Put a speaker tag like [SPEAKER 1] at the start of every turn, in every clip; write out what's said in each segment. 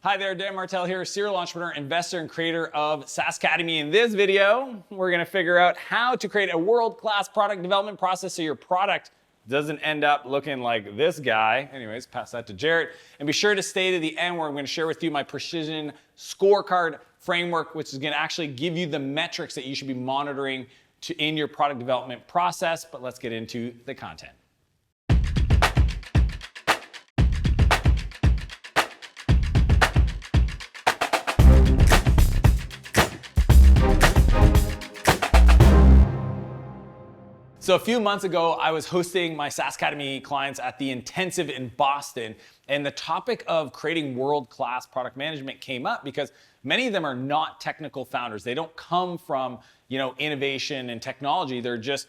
[SPEAKER 1] Hi there, Dan Martell here, serial entrepreneur, investor, and creator of SaaS Academy. In this video, we're gonna figure out how to create a world-class product development process so your product doesn't end up looking like this guy. Anyways, pass that to Jarrett. And be sure to stay to the end where I'm gonna share with you my precision scorecard framework, which is gonna actually give you the metrics that you should be monitoring in your product development process. But let's get into the content. So a few months ago, I was hosting my SaaS Academy clients at the Intensive in Boston, and the topic of creating world-class product management came up because many of them are not technical founders. They don't come from, innovation and technology. They're just,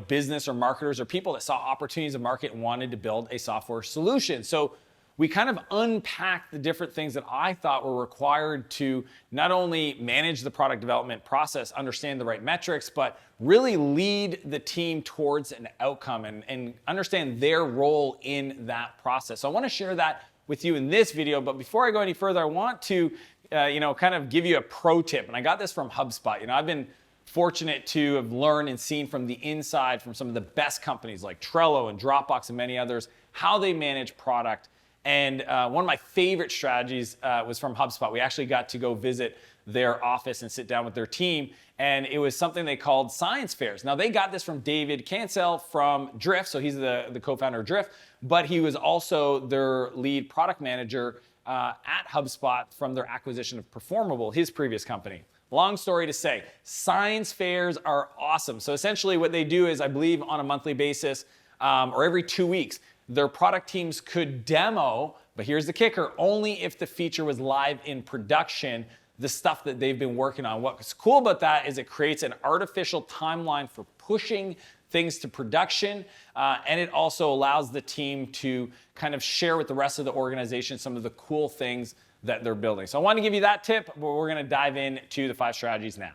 [SPEAKER 1] business or marketers or people that saw opportunities in the market and wanted to build a software solution. So we kind of unpacked the different things that I thought were required to not only manage the product development process, understand the right metrics, but really lead the team towards an outcome and understand their role in that process. So I want to share that with you in this video, but before I go any further, I want to kind of give you a pro tip. And I got this from HubSpot. I've been fortunate to have learned and seen from the inside from some of the best companies like Trello and Dropbox and many others, how they manage product. And one of my favorite strategies was from HubSpot. We actually got to go visit their office and sit down with their team. And it was something they called science fairs. Now, they got this from David Cancel from Drift. So he's the co-founder of Drift, but he was also their lead product manager at HubSpot from their acquisition of Performable, his previous company. Long story to say, science fairs are awesome. So essentially what they do is, I believe on a monthly basis or every 2 weeks, their product teams could demo, but here's the kicker, only if the feature was live in production, the stuff that they've been working on. What's cool about that is it creates an artificial timeline for pushing things to production, and it also allows the team to kind of share with the rest of the organization some of the cool things that they're building. So I want to give you that tip, but we're going to dive into the 5 strategies now.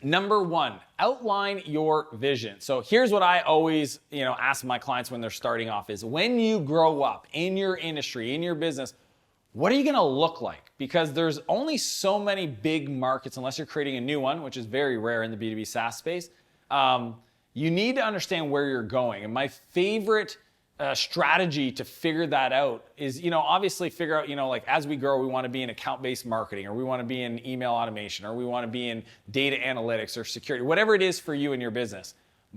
[SPEAKER 1] Number 1, outline your vision. So here's what I always, ask my clients when they're starting off is, when you grow up in your industry, in your business, what are you gonna look like? Because there's only so many big markets, unless you're creating a new one, which is very rare in the B2B SaaS space. You need to understand where you're going. And my favorite strategy to figure that out is, obviously figure out, like as we grow, we want to be in account-based marketing, or we want to be in email automation, or we want to be in data analytics or security, whatever it is for you in your business.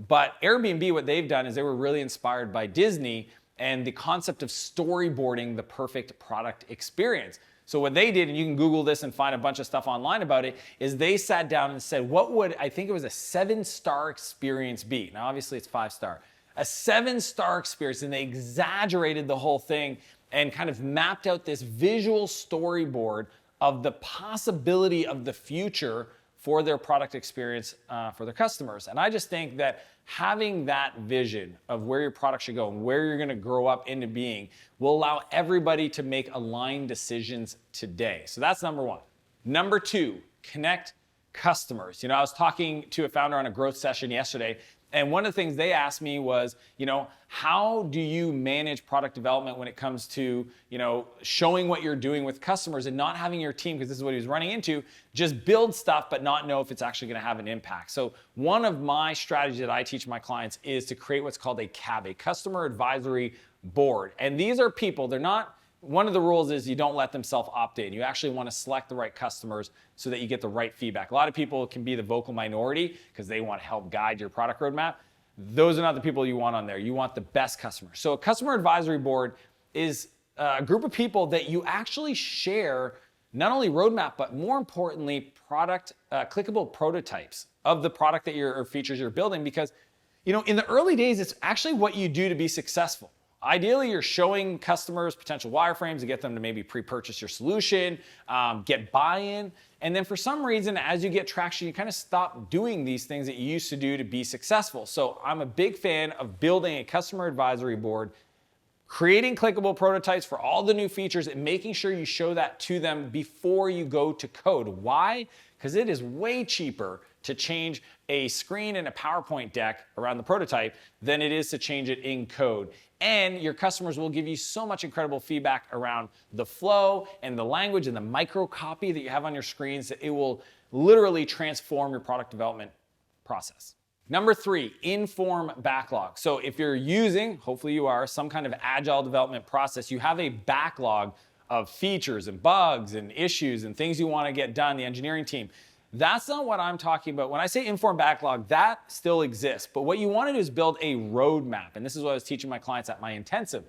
[SPEAKER 1] But Airbnb, what they've done is they were really inspired by Disney and the concept of storyboarding the perfect product experience. So what they did, and you can Google this and find a bunch of stuff online about it, is they sat down and said, what would, I think it was a 7-star experience be? Now, obviously it's 5-star. A 7-star experience, and they exaggerated the whole thing and kind of mapped out this visual storyboard of the possibility of the future for their product experience for their customers. And I just think that having that vision of where your product should go and where you're gonna grow up into being will allow everybody to make aligned decisions today. So that's number 1. Number 2, connect customers. I was talking to a founder on a growth session yesterday, and one of the things they asked me was, how do you manage product development when it comes to, showing what you're doing with customers and not having your team, because this is what he was running into, just build stuff but not know if it's actually going to have an impact. So one of my strategies that I teach my clients is to create what's called a CAB, a customer advisory board. And these are people, they're not, one of the rules is you don't let them self-opt in. You actually want to select the right customers so that you get the right feedback. A lot of people can be the vocal minority because they want to help guide your product roadmap. Those are not the people you want on there. You want the best customers. So a customer advisory board is a group of people that you actually share not only roadmap, but more importantly, clickable prototypes of the product that or features you're building. Because, in the early days, it's actually what you do to be successful. Ideally, you're showing customers potential wireframes to get them to maybe pre-purchase your solution, get buy-in. And then for some reason, as you get traction, you kind of stop doing these things that you used to do to be successful. So I'm a big fan of building a customer advisory board, creating clickable prototypes for all the new features, and making sure you show that to them before you go to code. Why? Because it is way cheaper to change a screen in a PowerPoint deck around the prototype than it is to change it in code. And your customers will give you so much incredible feedback around the flow and the language and the micro copy that you have on your screens that it will literally transform your product development process. Number 3, inform backlog. So if you're using, hopefully you are, some kind of agile development process, you have a backlog of features and bugs and issues and things you want to get done, the engineering team. That's not what I'm talking about. When I say inform backlog, that still exists. But what you want to do is build a roadmap. And this is what I was teaching my clients at my intensive.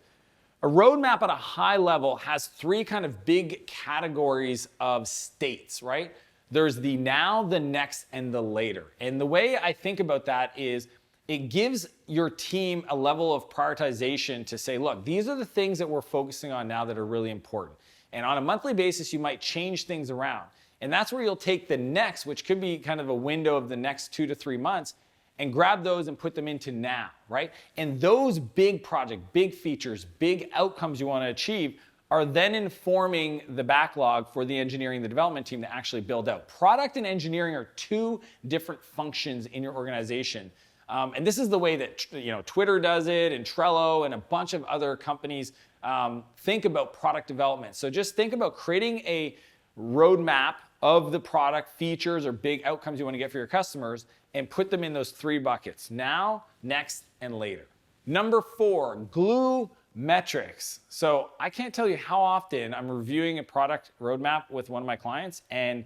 [SPEAKER 1] A roadmap at a high level has 3 kind of big categories of states, right? There's the now, the next, and the later. And the way I think about that is it gives your team a level of prioritization to say, look, these are the things that we're focusing on now that are really important. And on a monthly basis, you might change things around. And that's where you'll take the next, which could be kind of a window of the next 2 to 3 months, and grab those and put them into now, right? And those big projects, big features, big outcomes you want to achieve are then informing the backlog for the engineering, the development team to actually build out. Product and engineering are 2 different functions in your organization. And this is the way that Twitter does it, and Trello and a bunch of other companies think about product development. So just think about creating a roadmap of the product features or big outcomes you want to get for your customers and put them in those 3 buckets: now, next, and later. Number 4, glue metrics. So I can't tell you how often I'm reviewing a product roadmap with one of my clients and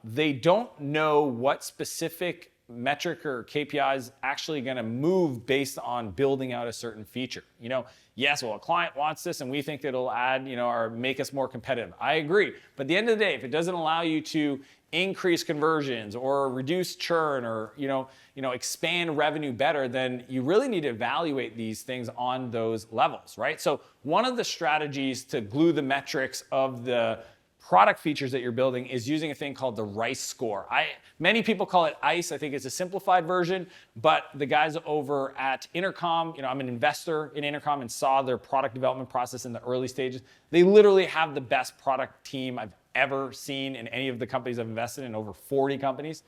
[SPEAKER 1] they don't know what specific metric or KPI is actually going to move based on building out a certain feature. Yes, well, a client wants this and we think it'll add, or make us more competitive. I agree. But at the end of the day, if it doesn't allow you to increase conversions or reduce churn or, expand revenue better, then you really need to evaluate these things on those levels, right? So one of the strategies to glue the metrics of the product features that you're building is using a thing called the RICE score. Many people call it ICE. I think it's a simplified version, but the guys over at Intercom, I'm an investor in Intercom and saw their product development process in the early stages. They literally have the best product team I've ever seen in any of the companies I've invested in, over 40 companies.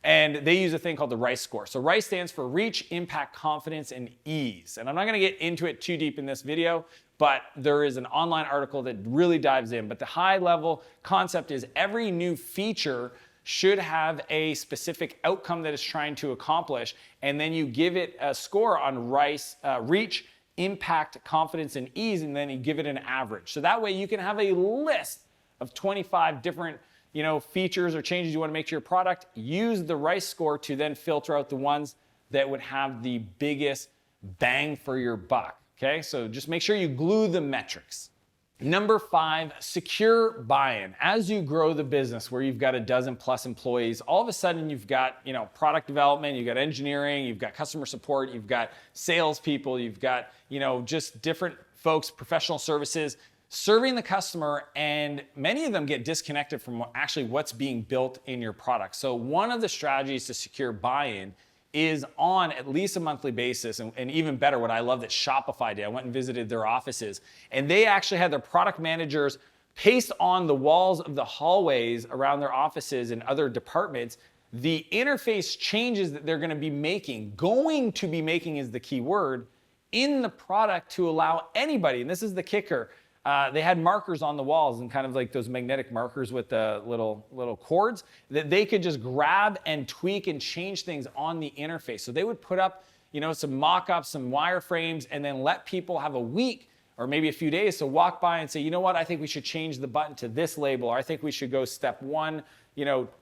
[SPEAKER 1] And they use a thing called the RICE score. So RICE stands for reach, impact, confidence, and ease. And I'm not going to get into it too deep in this video, but there is an online article that really dives in. But the high level concept is every new feature should have a specific outcome that it's trying to accomplish. And then you give it a score on RICE, reach, impact, confidence, and ease, and then you give it an average. So that way you can have a list of 25 different features or changes you want to make to your product. Use the RICE score to then filter out the ones that would have the biggest bang for your buck. Okay, so just make sure you glue the metrics. Number 5, secure buy-in. As you grow the business where you've got a dozen plus employees, all of a sudden you've got product development, you've got engineering, you've got customer support, you've got salespeople, you've got just different folks, professional services, serving the customer, and many of them get disconnected from actually what's being built in your product. So one of the strategies to secure buy-in is on at least a monthly basis, and even better, what I love that Shopify did, I went and visited their offices, and they actually had their product managers paste on the walls of the hallways around their offices and other departments the interface changes that they're going to be making is the key word, in the product to allow anybody, and this is the kicker, they had markers on the walls and kind of like those magnetic markers with the little cords that they could just grab and tweak and change things on the interface. So they would put up, some mock-ups, some wireframes, and then let people have a week or maybe a few days to walk by and say, you know what, I think we should change the button to this label, or I think we should go step 1,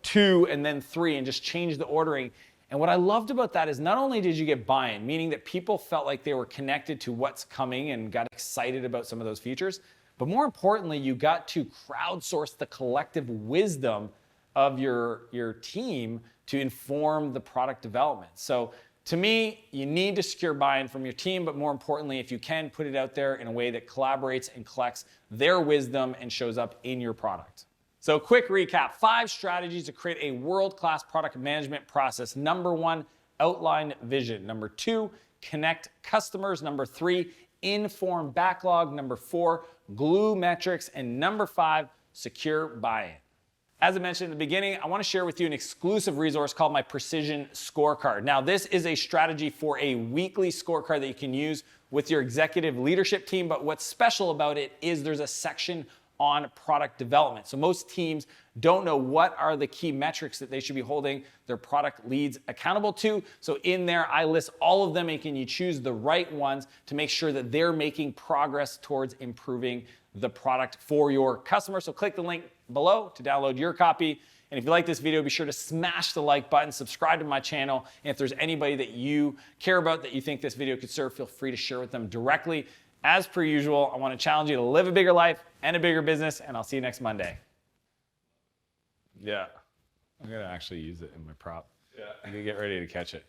[SPEAKER 1] 2, and then 3, and just change the ordering. And what I loved about that is not only did you get buy-in, meaning that people felt like they were connected to what's coming and got excited about some of those features, but more importantly, you got to crowdsource the collective wisdom of your team to inform the product development. So to me, you need to secure buy-in from your team, but more importantly, if you can, put it out there in a way that collaborates and collects their wisdom and shows up in your product. So quick recap, 5 strategies to create a world-class product management process. Number 1, outline vision. Number 2, connect customers. Number 3, inform backlog. Number 4, glue metrics. And number 5, secure buy-in. As I mentioned in the beginning, I want to share with you an exclusive resource called my Precision Scorecard. Now, this is a strategy for a weekly scorecard that you can use with your executive leadership team, but what's special about it is there's a section on product development. So most teams don't know what are the key metrics that they should be holding their product leads accountable to. So in there, I list all of them, and can you choose the right ones to make sure that they're making progress towards improving the product for your customer. So click the link below to download your copy. And if you like this video, be sure to smash the like button, subscribe to my channel. And if there's anybody that you care about that you think this video could serve, feel free to share with them directly. As per usual, I want to challenge you to live a bigger life and a bigger business, and I'll see you next Monday. Yeah, I'm going to actually use it in my prop. Yeah. I'm going to get ready to catch it.